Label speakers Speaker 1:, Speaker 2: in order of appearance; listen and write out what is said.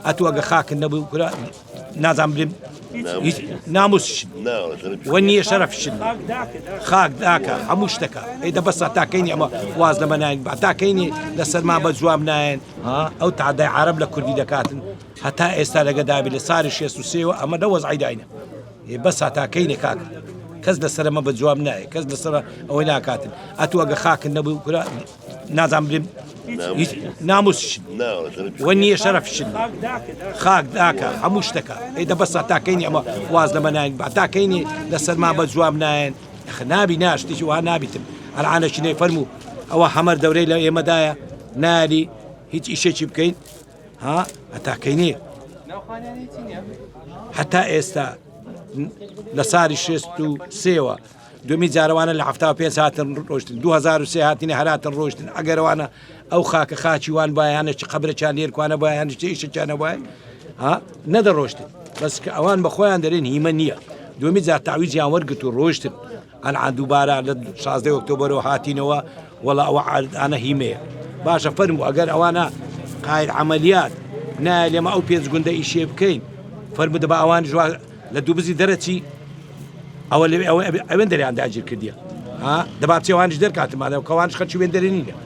Speaker 1: ئەتووەگە خاکن نەبوو کورا نازان بریم ناموسشن وەنیە شەرەفشن خاک داکە هەموو شتەکە ئەیدە بەسە تاکەینی ئەمە واز لەمە ناین با تاکەینی لەسەرما بە جواب نایەن ئەو تعدای عرب لە کوردی دەکاتن هەتا ئێستا لەگەدابی لە ساری 63 ئەمە نە وەزعی داینە بەسا تاکەینی کاکە کەس لەسەرمە بە جواب نایە کەس لەسەر ئەوەی ناکاتن ئەتووەگە خاکن نەبوو کورا نازان بریم ناموسشن وەنیە شەرەفشن خاک داکە هەموو شتەکە ئەیدە بەسە تاکەینی ئەمە واز لەمە ناین با تاکەینی لەسەرما بە جواب نایەن نابی ناشتیی وا نابیتم ئەلعانەشینەی فەرموو ئەوە هەمەر دەورەی لە ئێمەدایە ناری هیچ ئیشێکی بکەین هەتاکەینی هەتا ئێستا لە ساری 63 دومی جارەوانە لە 75 هاتن ڕۆشتن 2003 هاتینە هەراتن ڕۆشتن ئەگەرەوانە ئەو خاکە خاچیوان باەنە چ قبرەچان لێرکوانە باەن ئیشەچانە وای نەدەڕۆشتن بەس کە ئەوان بە خۆیان دەرێن هیمە نییە دومی جار تاویزیان وەرگرت و ڕۆشتن ئەنعان دووبارە لە 16 ئۆکتۆبەرەوە هاتینەوە وەڵا ئەوە ئەنە هیمەیە باشە فەرموو ئەگەر ئەوانە قاید عملیات نایە لێمە ئەو پێنج گوندە ئیشێ بکەین فەرموو دەبا ئەوان ژوا لە دوو بزی دەرەچی ئەوە ئەوێن دەریان داگیر کردیە دەبا چێوانش دەرکاتمانە و کەوانش خەرچی وێن دەرێنینە